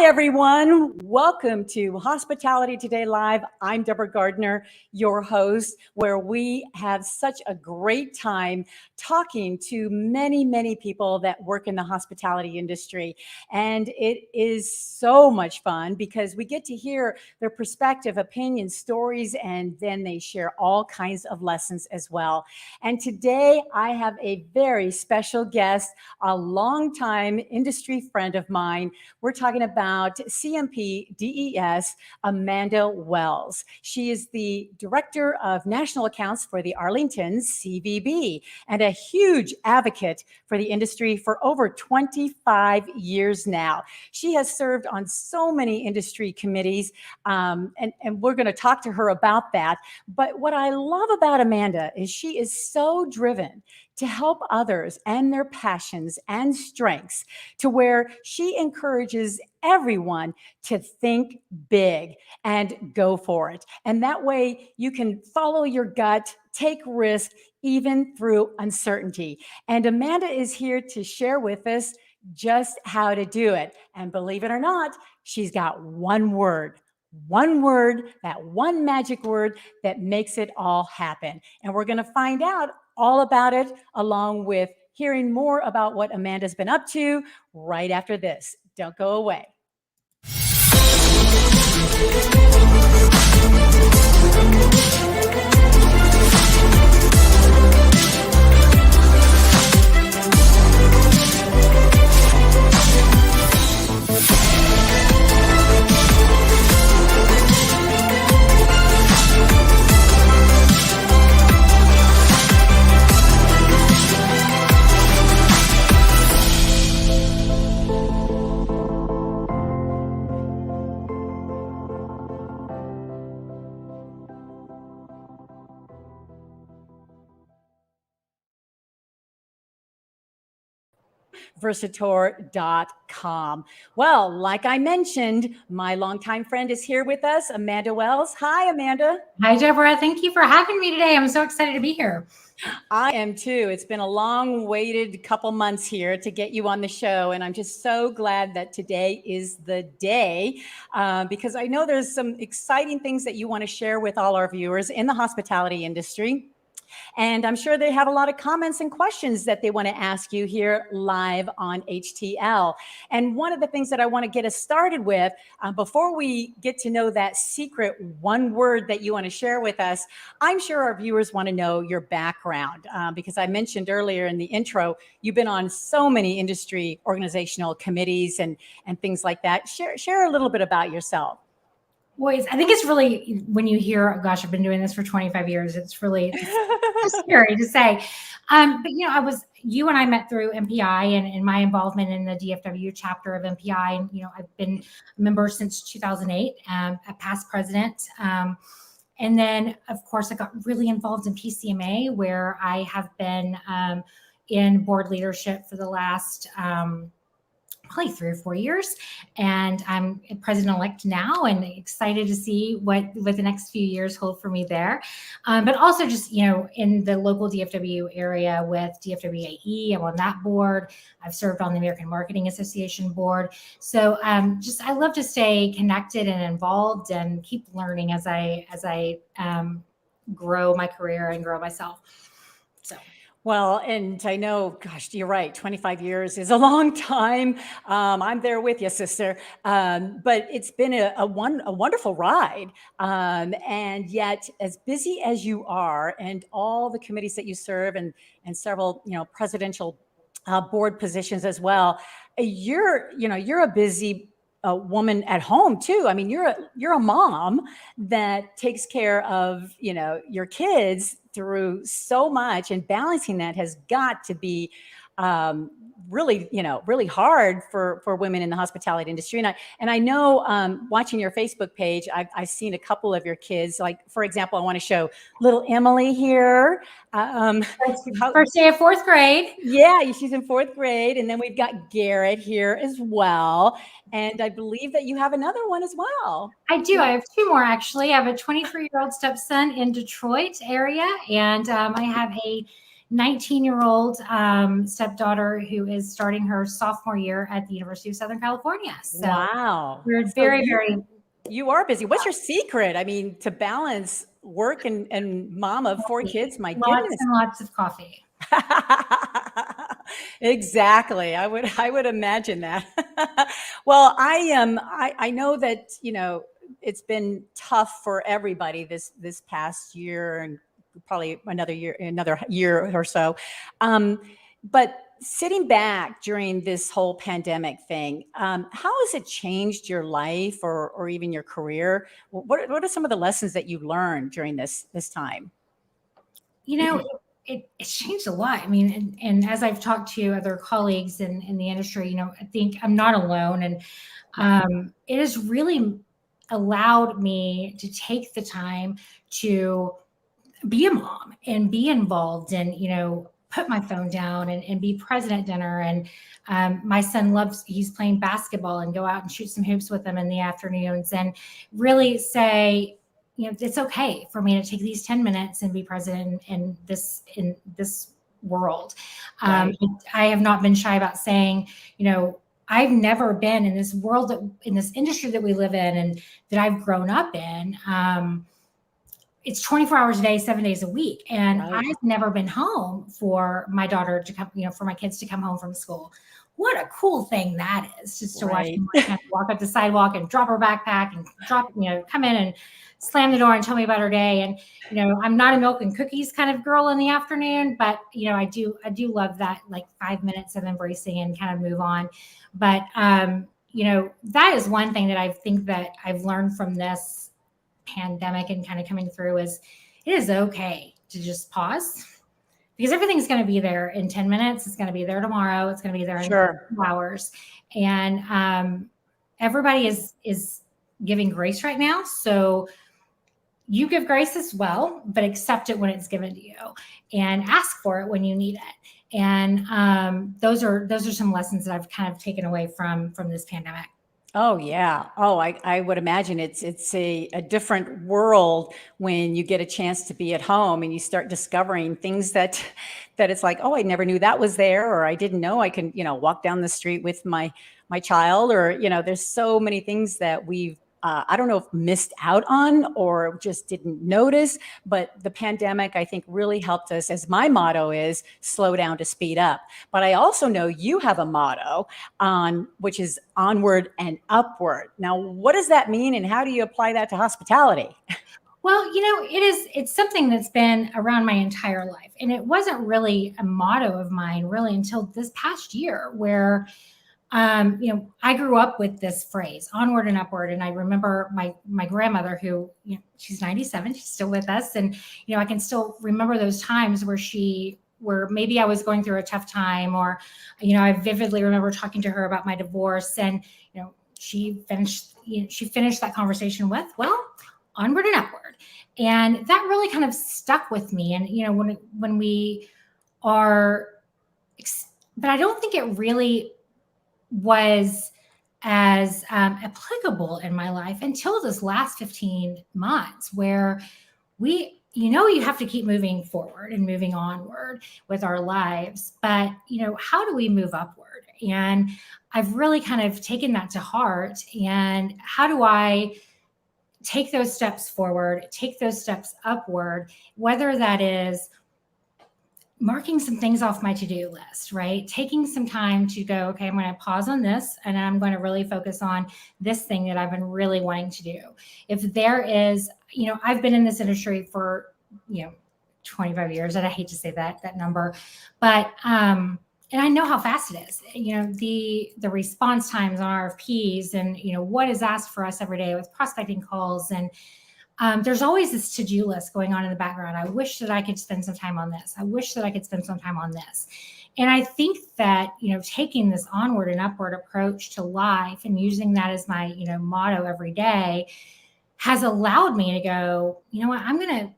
everyone. Welcome to Hospitality Today Live. I'm Deborah Gardner, your host, where we have such a great time talking to many people that work in the hospitality industry. And it is so much fun because we get to hear their perspective, opinions, stories, and then they share all kinds of lessons as well. And today I have a very special guest, a longtime industry friend of mine. We're talking about CMP DES, Amanda Wells. She is the Director of National Accounts for the Arlington CVB and a huge advocate for the industry for over 25 years now. She has served on so many industry committees, and we're going to talk to her about that. But what I love about Amanda is she is so driven to help others and their passions and strengths, to where she encourages everyone to think big and go for it. And that way you can follow your gut, take risks, even through uncertainty. And Amanda is here to share with us just how to do it. And believe it or not, she's got one word, that one magic word that makes it all happen. And we're going to find out all about it, along with hearing more about what Amanda's been up to right after this. Don't go away. Virsitour.com. Well, like I mentioned, my longtime friend is here with us, Amanda Wells. Hi, Amanda. Hi, Deborah. Thank you for having me today. I'm so excited to be here. I am too. It's been a long waited couple months here to get you on the show. And I'm just so glad that today is the day because I know there's some exciting things that you want to share with all our viewers in the hospitality industry. And I'm sure they have a lot of comments and questions that they want to ask you here live on HTL. And one of the things that I want to get us started with, before we get to know that secret one word that you want to share with us, I'm sure our viewers want to know your background because I mentioned earlier in the intro, you've been on so many industry organizational committees and things like that. Share a little bit about yourself. Boys, I think it's really, when you hear, oh gosh, I've been doing this for 25 years, it's really scary to say. But, you and I met through MPI and my involvement in the DFW chapter of MPI. And, I've been a member since 2008, a past president. And then, of course, I got really involved in PCMA, where I have been in board leadership for the last probably 3 or 4 years. And I'm president-elect now and excited to see what the next few years hold for me there. But also just, in the local DFW area with DFWAE, I'm on that board. I've served on the American Marketing Association board. So I love to stay connected and involved and keep learning as I grow my career and grow myself. So. Well, and I know, gosh, you're right. 25 years is a long time. I'm there with you, sister. But it's been a wonderful ride. And yet, as busy as you are, and all the committees that you serve, and several, presidential board positions as well, you're a busy woman at home too. I mean, you're a mom that takes care of, your kids through so much, and balancing that has got to be really hard for women in the hospitality industry. And I know watching your Facebook page, I've seen a couple of your kids. Like, for example, I want to show little Emily here. First day of 4th grade. Yeah, she's in 4th grade. And then we've got Garrett here as well. And I believe that you have another one as well. I do. I have 2 more, actually. I have a 23-year-old stepson in Detroit area, and I have a 19-year-old stepdaughter who is starting her sophomore year at the University of Southern California. So Wow. we're So very, very. You are busy. What's your secret? I mean, to balance work and mom of 4 kids, my Lots goodness. and lots of coffee. Exactly. I would imagine that. Well, I know that, it's been tough for everybody this past year and probably another year or so. But sitting back during this whole pandemic thing, how has it changed your life or even your career? What are some of the lessons that you learned during this time? It's changed a lot. I mean, and as I've talked to other colleagues in the industry, I think I'm not alone. And it has really allowed me to take the time to be a mom and be involved and, put my phone down and be present at dinner. And my son he's playing basketball and go out and shoot some hoops with them in the afternoons and really say, it's okay for me to take these 10 minutes and be present in this world. Right. I have not been shy about saying, I've never been in this world in this industry that we live in and that I've grown up in. It's 24 hours a day, 7 days a week. And Right. I've never been home for my daughter to come, for my kids to come home from school. What a cool thing that is, just to watch them walk up the sidewalk and drop her backpack and come in and slam the door and tell me about her day. And, I'm not a milk and cookies kind of girl in the afternoon, but, I do love that, like 5 minutes of embracing and kind of move on. But, that is one thing that I think that I've learned from this pandemic and kind of coming through is it is okay to just pause, because everything's going to be there in 10 minutes. It's going to be there tomorrow. It's going to be there in 2 hours. And everybody is giving grace right now. So you give grace as well, but accept it when it's given to you and ask for it when you need it. And those are some lessons that I've kind of taken away from this pandemic. Oh yeah. Oh, I would imagine it's a different world when you get a chance to be at home and you start discovering things that it's like, oh, I never knew that was there, or I didn't know I can, walk down the street with my child, or, there's so many things that we've I don't know if missed out on or just didn't notice, but the pandemic, I think, really helped us, as my motto is slow down to speed up. But I also know you have a motto which is onward and upward. Now, what does that mean and how do you apply that to hospitality? Well, it's something that's been around my entire life. And it wasn't really a motto of mine really until this past year, where I grew up with this phrase, onward and upward. And I remember my grandmother, who, she's 97, she's still with us. And, I can still remember those times where maybe I was going through a tough time, or, I vividly remember talking to her about my divorce, and, she finished that conversation with, well, onward and upward. And that really kind of stuck with me. And, when we are, but I don't think it really was as applicable in my life until this last 15 months, where you have to keep moving forward and moving onward with our lives. But, how do we move upward? And I've really kind of taken that to heart. And how do I take those steps forward, take those steps upward, whether that is marking some things off my to-do list, right? Taking some time to go, okay, I'm going to pause on this and I'm going to really focus on this thing that I've been really wanting to do. If there is, I've been in this industry for, 25 years, and I hate to say that number, but, and I know how fast it is, the response times on RFPs and, what is asked for us every day with prospecting calls. And there's always this to-do list going on in the background. I wish that I could spend some time on this. I wish that I could spend some time on this. And I think that, taking this onward and upward approach to life and using that as my, motto every day has allowed me to go, what, I'm going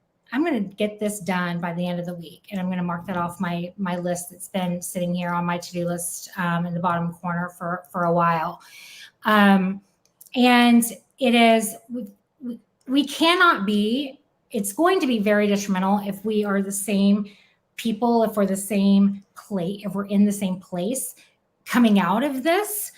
to get this done by the end of the week. And I'm going to mark that off my list that's been sitting here on my to-do list in the bottom corner for a while. And it is, we cannot be, it's going to be very detrimental if we are the same people, if we're the same place, if we're in the same place coming out of this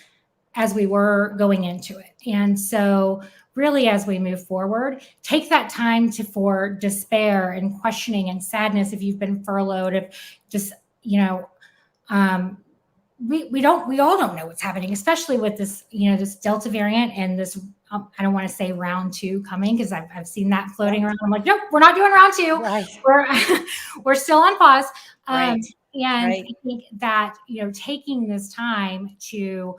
as we were going into it. And so really, as we move forward, take that time for despair and questioning and sadness. If you've been furloughed, if just, we all don't know what's happening, especially with this, this Delta variant and this, I don't want to say round 2 coming, because I've seen that floating around. I'm like, nope, we're not doing round 2. Right. We're still on pause. Right. And Right. I think that, taking this time to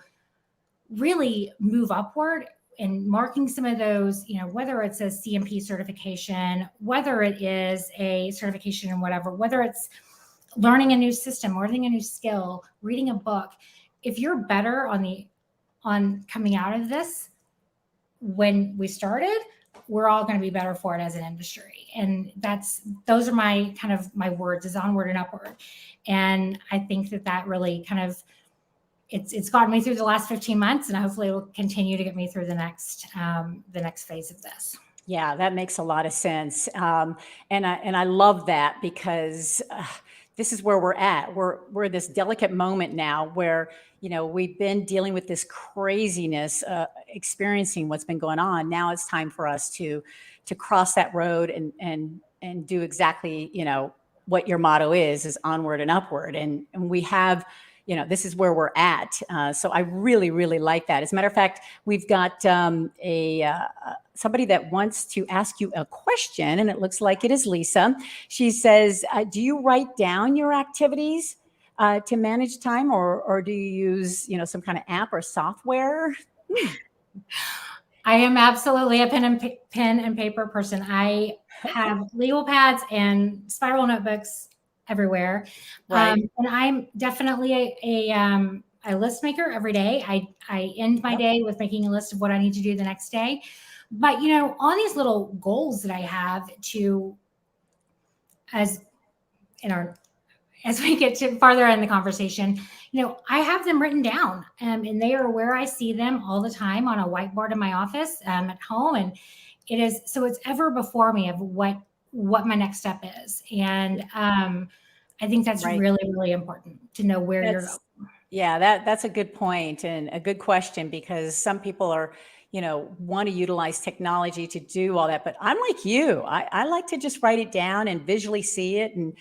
really move upward and marking some of those, whether it's a CMP certification, whether it is a certification in whatever, whether it's learning a new system, learning a new skill, reading a book, if you're better on coming out of this when we started, we're all going to be better for it as an industry. And those are my words, is onward and upward. And I think that really kind of, it's gotten me through the last 15 months, and hopefully it will continue to get me through the next phase of this. Yeah, that makes a lot of sense. And I love that, because this is where we're at. We're at this delicate moment now where, we've been dealing with this craziness, experiencing what's been going on. Now it's time for us to cross that road and do exactly, what your motto is onward and upward. And we have, this is where we're at. So I really, really like that. As a matter of fact, we've got somebody that wants to ask you a question, and it looks like it is Lisa. She says, do you write down your activities to manage time, or do you use, some kind of app or software? I am absolutely a pen and paper person. I have legal pads and spiral notebooks everywhere. Right. And I'm definitely a list maker every day. I end my day with making a list of what I need to do the next day. But, all these little goals that I have as we get to farther in the conversation, I have them written down, and they are where I see them all the time on a whiteboard in my office, at home. And it's ever before me of what my next step is. And I think that's really, really important to know where you're going. Yeah, that's a good point and a good question, because some people are, want to utilize technology to do all that. But I'm like you. I like to just write it down and visually see it and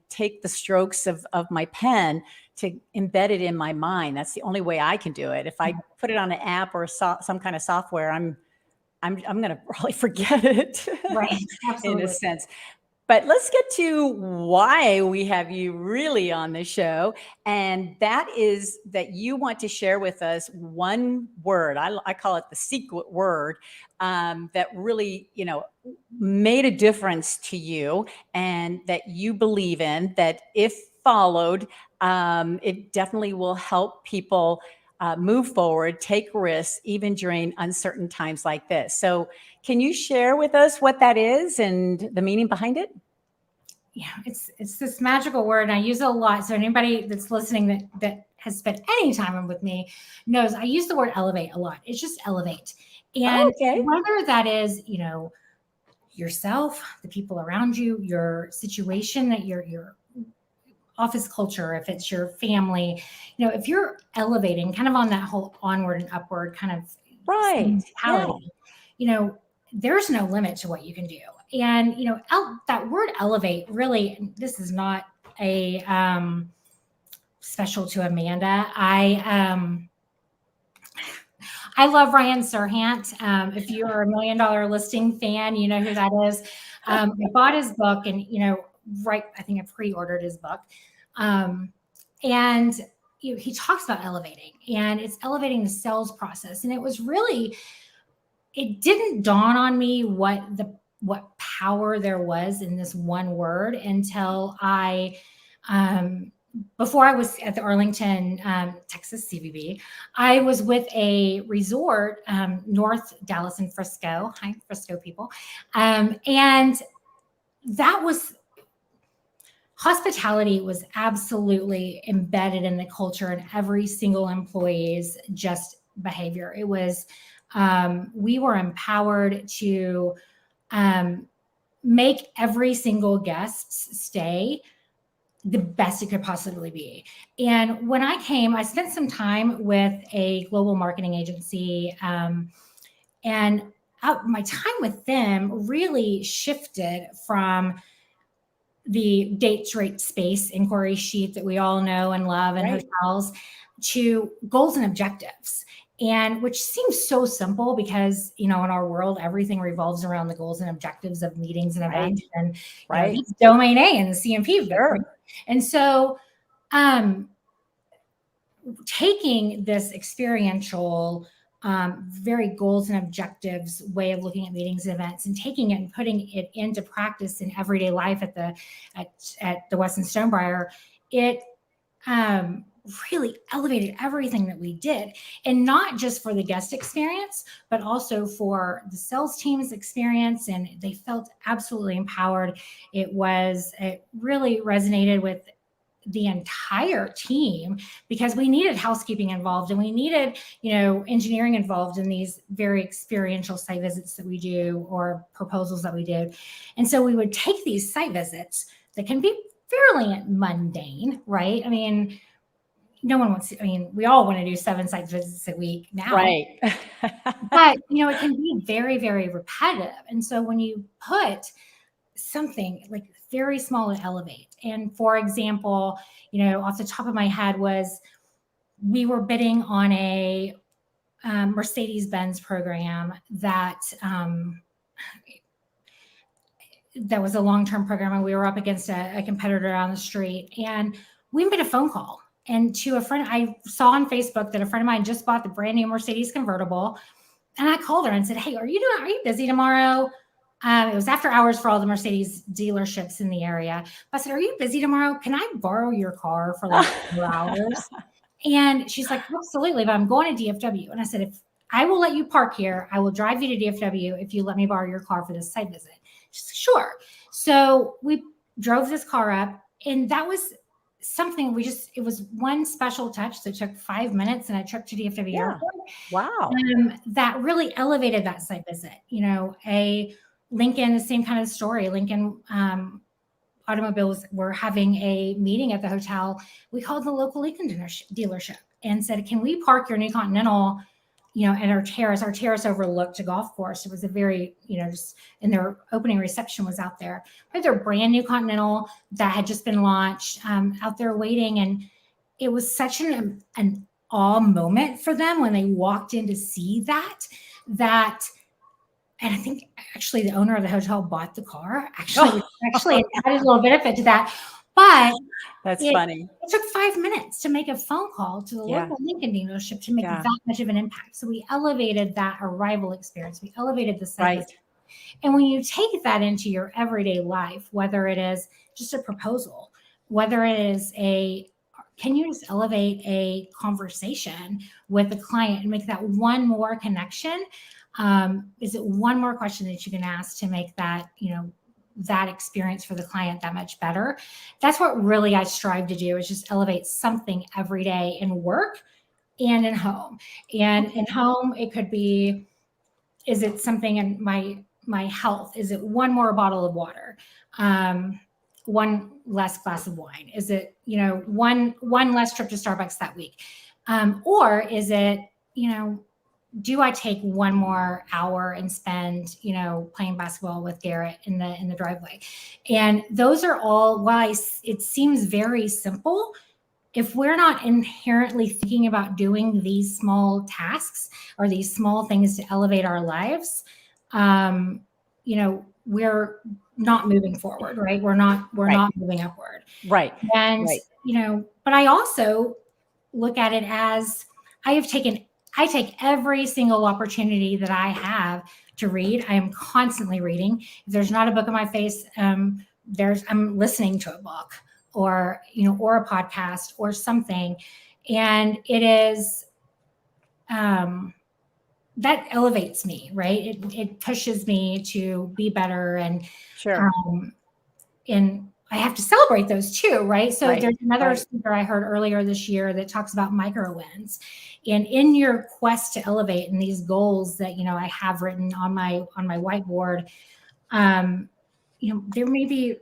take the strokes of my pen to embed it in my mind. That's the only way I can do it. If I put it on an app or some kind of software, I'm going to probably forget it. Right. Absolutely. In a sense. But let's get to why we have you really on the show. And that is that you want to share with us one word. I call it the secret word, that really, made a difference to you and that you believe in, that if followed, it definitely will help people move forward, take risks, even during uncertain times like this. So can you share with us what that is and the meaning behind it? Yeah, it's this magical word, and I use it a lot. So anybody that's listening that has spent any time with me knows I use the word elevate a lot. It's just elevate. And whether that is, yourself, the people around you, your situation, that your office culture, if it's your family, if you're elevating kind of on that whole onward and upward kind of mentality, there's no limit to what you can do. And, that word elevate, really, this is not a special to Amanda. I love Ryan Serhant. If you're a $1 Million Listing fan, you know who that is. I bought his book, and, I think I pre-ordered his book. And he talks about elevating, and it's elevating the sales process. And it didn't dawn on me what power there was in this one word until before I was at the Arlington, Texas CVB, I was with a resort, North Dallas and Frisco. Hi, Frisco people. And hospitality was absolutely embedded in the culture and every single employee's just behavior. It was, we were empowered to make every single guest's stay the best it could possibly be. And when I came, I spent some time with a global marketing agency, and my time with them really shifted from the dates, rate, space inquiry sheet that we all know and love in hotels to goals and objectives. And which seems so simple because, in our world, everything revolves around the goals and objectives of meetings and events and that's domain A and the CMP. Sure. And so taking this experiential, very goals and objectives way of looking at meetings and events and taking it and putting it into practice in everyday life at the Westin Stonebriar, it really elevated everything that we did, and not just for the guest experience, but also for the sales team's experience. And they felt absolutely empowered. It really resonated with the entire team because we needed housekeeping involved and we needed, engineering involved in these very experiential site visits that we do or proposals that we did. And so we would take these site visits that can be fairly mundane, right? I mean, we all want to do 7 site visits a week now. Right. But, it can be very, very repetitive. And so when you put something like very small to elevate, and for example, off the top of my head we were bidding on a Mercedes-Benz program that was a long-term program, and we were up against a competitor on the street, and we made a phone call. And to a friend, I saw on Facebook that a friend of mine just bought the brand new Mercedes convertible. And I called her and said, "Hey, are you busy tomorrow?" It was after hours for all the Mercedes dealerships in the area. I said, "Are you busy tomorrow? Can I borrow your car for like 4 hours?" And she's like, "Absolutely, but I'm going to DFW." And I said, "If I will let you park here, I will drive you to DFW if you let me borrow your car for this site visit." She's like, "Sure." So we drove this car up, and that was something it was one special touch that took 5 minutes and a trip to DFW airport. Wow. That really elevated that site visit. A Lincoln, the same kind of story. Lincoln automobiles were having a meeting at the hotel. We called the local Lincoln dealership and said, "Can we park your new Continental, at our terrace?" Our terrace overlooked a golf course. It was a very, and their opening reception was out there. But their brand new Continental that had just been launched out there waiting. And it was such an awe moment for them when they walked in to see that. And I think actually the owner of the hotel bought the car. Actually added a little benefit to that. But that's funny. It took 5 minutes to make a phone call to the local Lincoln dealership to make that much of an impact. So we elevated that arrival experience. We elevated the site. Right. And when you take that into your everyday life, whether it is just a proposal, whether it is can you just elevate a conversation with the client and make that one more connection? Is it one more question that you can ask to make that, that experience for the client that much better? That's what really I strive to do, is just elevate something every day in work and in home. And in home, it could be, is it something in my health? Is it one more bottle of water? One less glass of wine? Is it, one less trip to Starbucks that week? Or is it, do I take one more hour and spend, playing basketball with Garrett in the driveway? And those are all why it seems very simple. If we're not inherently thinking about doing these small tasks or these small things to elevate our lives, we're not moving forward, right? We're not moving upward. Right. And, but I also look at it as I take every single opportunity that I have to read. I am constantly reading. If there's not a book on my face, I'm listening to a book or a podcast or something. And it is, that elevates me, right? It pushes me to be better. And, sure. And I have to celebrate those too, right? So there's another speaker I heard earlier this year that talks about micro wins. And in your quest to elevate and these goals that, I have written on my whiteboard, there may be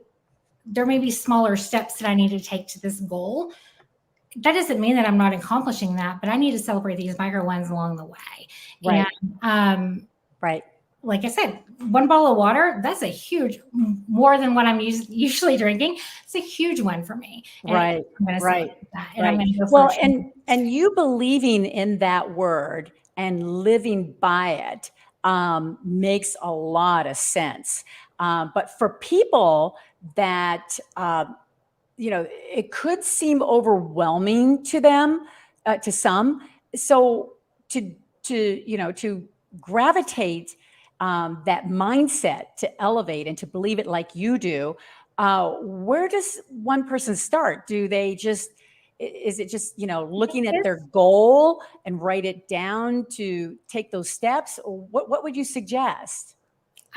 there may be smaller steps that I need to take to this goal. That doesn't mean that I'm not accomplishing that, but I need to celebrate these micro wins along the way. Right. And right. like I said, one bottle of water, that's a huge, more than what I'm usually drinking. It's a huge one for me. And Right. I'm going to celebrate that. And I'm Right. going to go Well, for and you believing in that word and living by it makes a lot of sense. But for people that, it could seem overwhelming to them, to some. So to gravitate that mindset to elevate and to believe it like you do, where does one person start? Do they just, is it just, looking at their goal and write it down to take those steps? Or what would you suggest?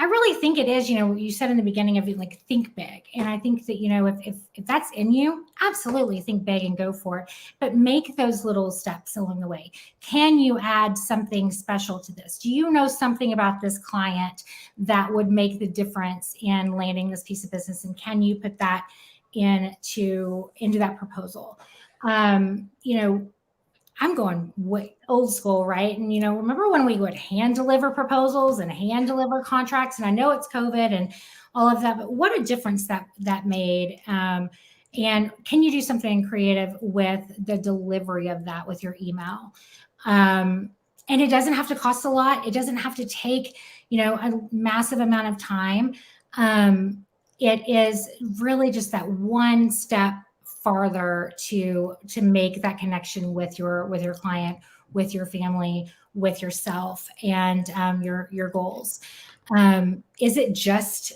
I really think it is, you said in the beginning of it, like, think big. And I think that, if that's in you, absolutely think big and go for it, but make those little steps along the way. Can you add something special to this? Do you know something about this client that would make the difference in landing this piece of business? And can you put that into that proposal? I'm going way old school, right? And, remember when we would hand deliver proposals and hand deliver contracts? And I know it's COVID and all of that, but what a difference that made. And can you do something creative with the delivery of that with your email? And it doesn't have to cost a lot. It doesn't have to take, a massive amount of time. It is really just that one step farther to make that connection with your client, with your family, with yourself, and your goals. Is it just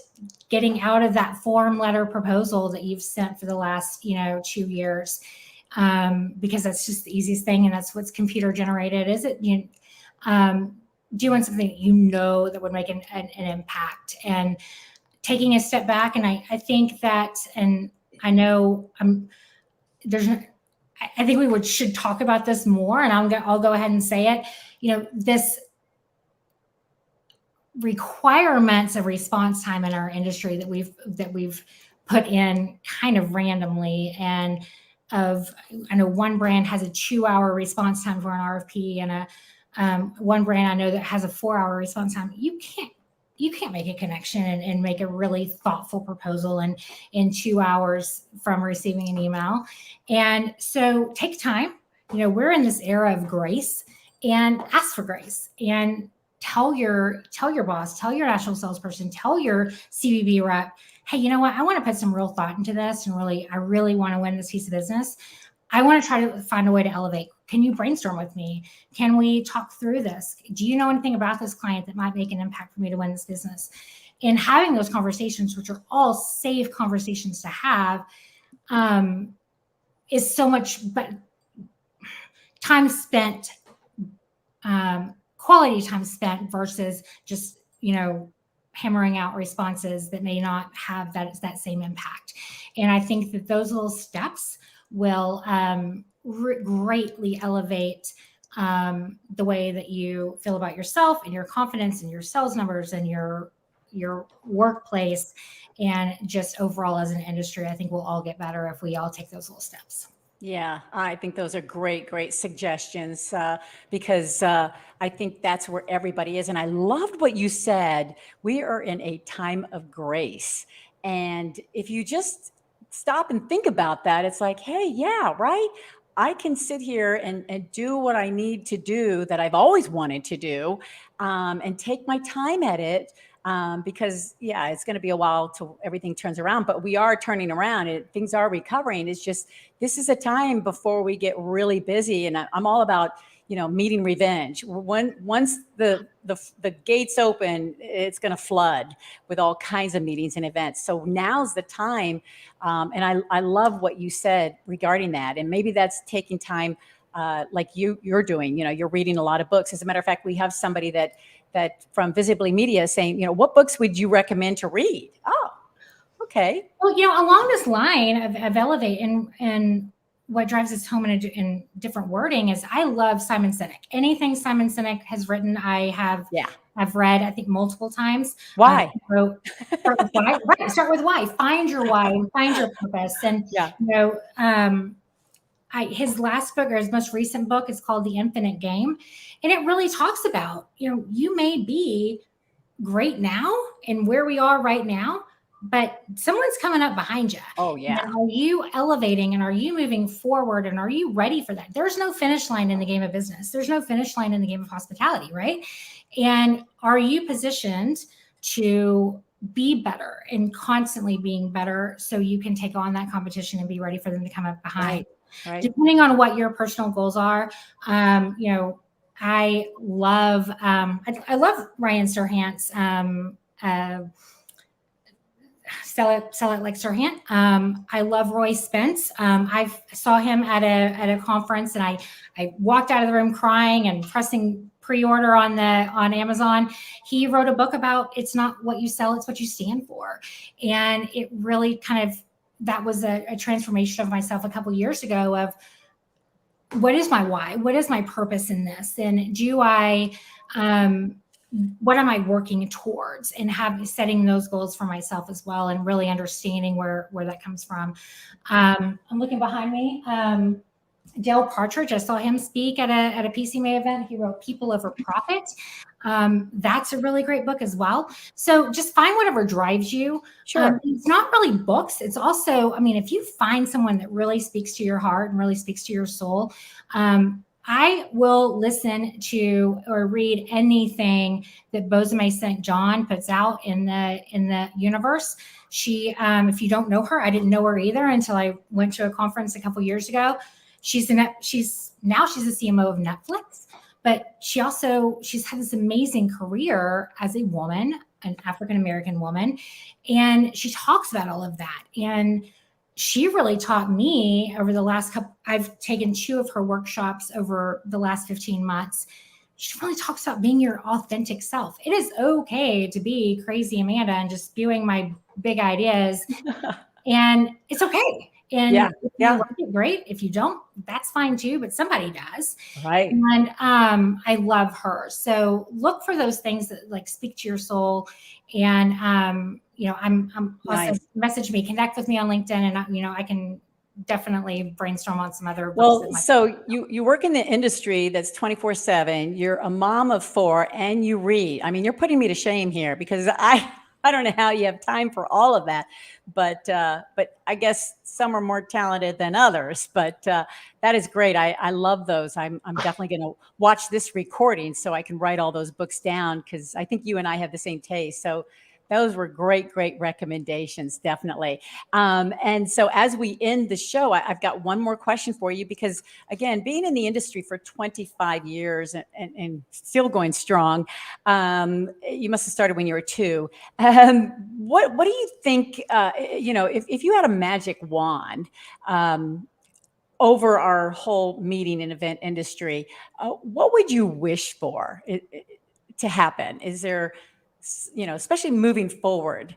getting out of that form letter proposal that you've sent for the last 2 years, because that's just the easiest thing and that's what's computer generated? Is it doing something that would make an impact, and taking a step back? And I think that, and I know I think we should talk about this more, and I'll go ahead and say it. This requirements of response time in our industry that we've put in kind of randomly, and I know one brand has a 2-hour response time for an RFP, and one brand I know that has a 4-hour response time. You can't make a connection and make a really thoughtful proposal in 2 hours from receiving an email. And so take time. We're in this era of grace, and ask for grace, and tell your boss, tell your national salesperson, tell your CVB rep, hey, you know what? I want to put some real thought into this, and I really want to win this piece of business. I want to try to find a way to elevate. Can you brainstorm with me? Can we talk through this? Do you know anything about this client that might make an impact for me to win this business? And having those conversations, which are all safe conversations to have, is so much but time spent, quality time spent, versus just, hammering out responses that may not have that same impact. And I think that those little steps will greatly elevate the way that you feel about yourself and your confidence and your sales numbers and your workplace, and just overall as an industry. I think we'll all get better if we all take those little steps. Yeah, I think those are great suggestions, because I think that's where everybody is. And I loved what you said. We are in a time of grace. And if you just stop and think about that, it's like, hey, yeah, right. I can sit here and do what I need to do that I've always wanted to do, and take my time at it, because it's going to be a while till everything turns around, but we are turning around. Things are recovering. It's just, this is a time before we get really busy. And I'm all about, meeting revenge. Once the gates open, it's going to flood with all kinds of meetings and events. So now's the time. And I love what you said regarding that. And maybe that's taking time, like you're doing. You're reading a lot of books. As a matter of fact, we have somebody that from Visibly Media saying, what books would you recommend to read? Oh, okay. Well, along this line of elevate, and what drives us home in different wording is, I love Simon Sinek. Anything Simon Sinek has written, I have I've read, I think, multiple times. Why? Start with why. Right. Start with why. Find your why and find your purpose. And, his last book, or his most recent book, is called The Infinite Game. And it really talks about, you may be great now and where we are right now, but someone's coming up behind you. Oh, yeah. And are you elevating, and are you moving forward, and are you ready for that? There's no finish line in the game of business. There's no finish line in the game of hospitality, right? And are you positioned to be better and constantly being better so you can take on that competition and be ready for them to come up behind? Right. Depending on what your personal goals are, I love Ryan Serhant's Sell It Like Serhant. I love Roy Spence. I saw him at a conference, and I walked out of the room crying and pressing pre-order on Amazon. He wrote a book about, it's not what you sell, it's what you stand for. And it really that was a transformation of myself a couple of years ago of, what is my why? What is my purpose in this? And what am I working towards, and setting those goals for myself as well, and really understanding where that comes from. I'm looking behind me. Dale Partridge, I saw him speak at a PCMA event. He wrote People Over Profit. That's a really great book as well. So just find whatever drives you. Sure. It's not really books. It's also, if you find someone that really speaks to your heart and really speaks to your soul, I will listen to or read anything that Bozome St. John puts out in the universe. She, if you don't know her, I didn't know her either until I went to a conference a couple years ago. She's a CMO of Netflix, but she's had this amazing career as a woman, an African-American woman. And she talks about all of that. And she really taught me over the last I've taken 2 of her workshops over the last 15 months. She really talks about being your authentic self. It is okay to be crazy Amanda and just spewing my big ideas. And it's okay. And if you like it, great. If you don't, that's fine too, but somebody does. Right. And I love her. So look for those things that speak to your soul. And I'm also message me, connect with me on LinkedIn, and I can definitely brainstorm on some other books. Well, so you work in the industry that's 24/7. You're a mom of 4, and you read. You're putting me to shame here, because I don't know how you have time for all of that, but I guess some are more talented than others. But that is great. I love those. I'm definitely going to watch this recording so I can write all those books down, because I think you and I have the same taste. So those were great recommendations, definitely. And so as we end the show, I've got one more question for you, because again, being in the industry for 25 years and still going strong, you must have started when you were 2. What do you think, if you had a magic wand over our whole meeting and event industry, what would you wish for to happen? Is there, especially moving forward,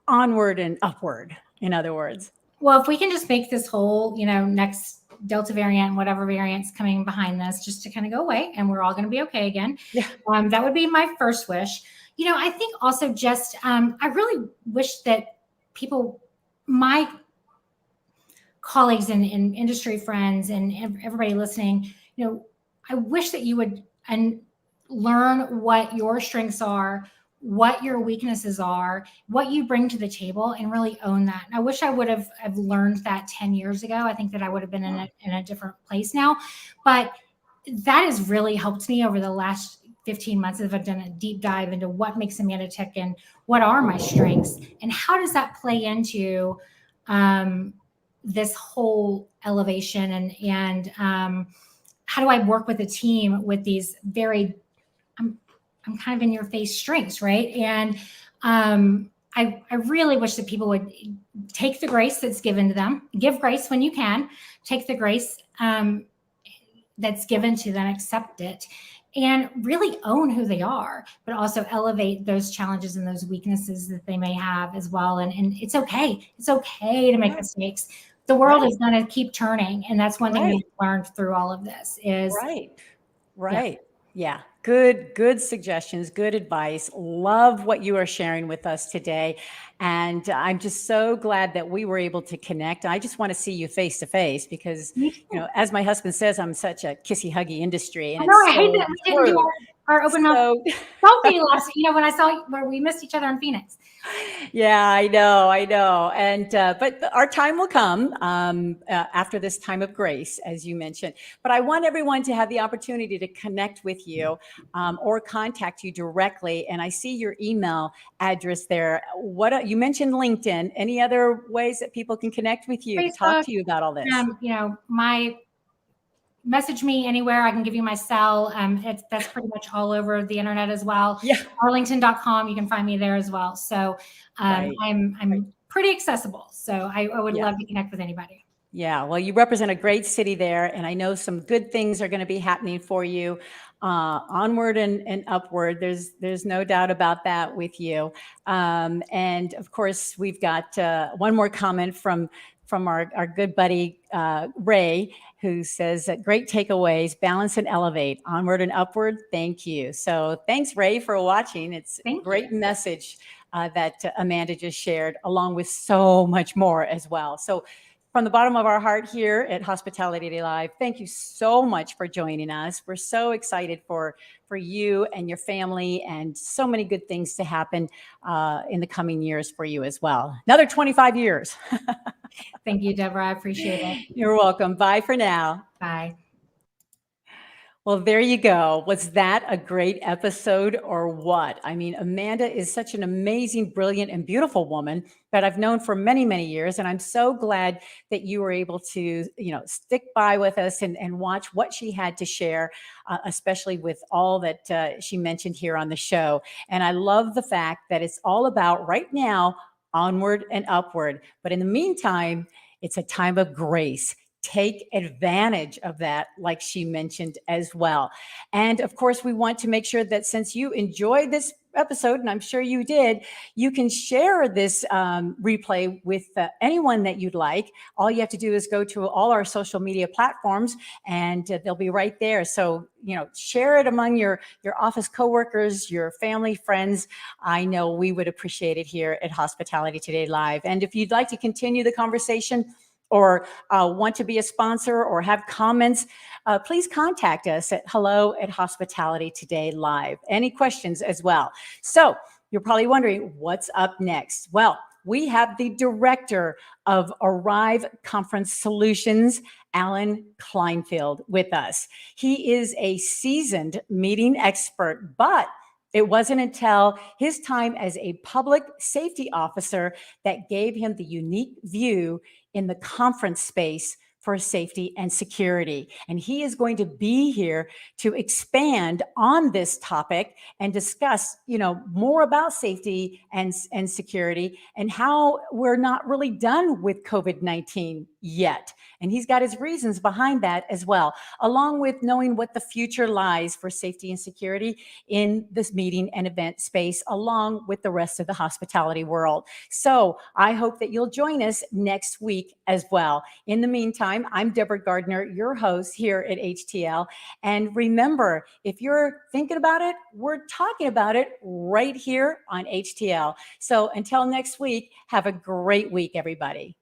onward and upward, in other words? Well, if we can just make this whole, next Delta variant, whatever variant's coming behind this, just to kind of go away, and we're all going to be okay again. Yeah. That would be my first wish. I think also just, I really wish that my colleagues and industry friends and everybody listening, I wish that you would learn what your strengths are, what your weaknesses are, what you bring to the table, and really own that. And I wish I would have learned that 10 years ago. I think that I would have been in a different place now. But that has really helped me over the last 15 months as I've done a deep dive into what makes Amanda tick and what are my strengths, and how does that play into this whole elevation, and how do I work with a team with these very, I'm kind of in your face strengths, right? And I really wish that people would take the grace that's given to them, give grace when you can, take the grace that's given to them, accept it, and really own who they are, but also elevate those challenges and those weaknesses that they may have as well. And it's okay. It's okay to make mistakes. The world is going to keep turning. And that's one thing we've learned through all of this is. Right. Yeah. Good suggestions, good advice. Love what you are sharing with us today. And I'm just so glad that we were able to connect. I just want to see you face to face because, Me too. as my husband says, I'm such a kissy huggy industry. And I know, it's I hate so that we didn't do true. our open mouth So selfie last, when I saw where we missed each other in Phoenix. yeah, I know. And, but our time will come after this time of grace, as you mentioned. But I want everyone to have the opportunity to connect with you or contact you directly. And I see your email address there. You mentioned LinkedIn. Any other ways that people can connect with you to talk Facebook, to you about all this? my message me anywhere. I can give you my cell. That's pretty much all over the internet as well. Yeah. Arlington.com. You can find me there as well. So Right. I'm pretty accessible. So I would Yeah. love to connect with anybody. Yeah, well, you represent a great city there, and I know some good things are going to be happening for you, onward and upward. There's no doubt about that with you. And of course, we've got one more comment from our good buddy Ray, who says that great takeaways, balance and elevate, onward and upward. Thank you. So thanks, Ray, for watching. It's a great message that Amanda just shared, along with so much more as well. So from the bottom of our heart here at Hospitality Today Live, thank you so much for joining us. We're so excited for you and your family, and so many good things to happen in the coming years for you as well. Another 25 years. Thank you, Deborah. I appreciate it. You're welcome. Bye for now. Bye. Well, there you go. Was that a great episode or what? I mean, Amanda is such an amazing, brilliant, and beautiful woman that I've known for many, many years. And I'm so glad that you were able to, stick by with us and watch what she had to share, especially with all that she mentioned here on the show. And I love the fact that it's all about right now, onward and upward. But in the meantime, it's a time of grace. Take advantage of that, like she mentioned as well. And of course, we want to make sure that since you enjoyed this episode, and I'm sure you did, you can share this replay with anyone that you'd like. All you have to do is go to all our social media platforms, and they'll be right there. So, share it among your office coworkers, your family, friends. I know we would appreciate it here at Hospitality Today Live. And if you'd like to continue the conversation, or want to be a sponsor or have comments, please contact us at hello@hospitalitytodaylive. Any questions as well. So you're probably wondering, what's up next? Well, we have the director of Arrive Conference Solutions, Alan Kleinfeld, with us. He is a seasoned meeting expert, but it wasn't until his time as a public safety officer that gave him the unique view in the conference space for safety and security. And he is going to be here to expand on this topic and discuss, more about safety and security and how we're not really done with COVID-19 yet. And he's got his reasons behind that as well, along with knowing what the future lies for safety and security in this meeting and event space, along with the rest of the hospitality world. So I hope that you'll join us next week as well. In the meantime, I'm Deborah Gardner, your host here at HTL. And remember, if you're thinking about it, we're talking about it right here on HTL. So until next week, have a great week, everybody.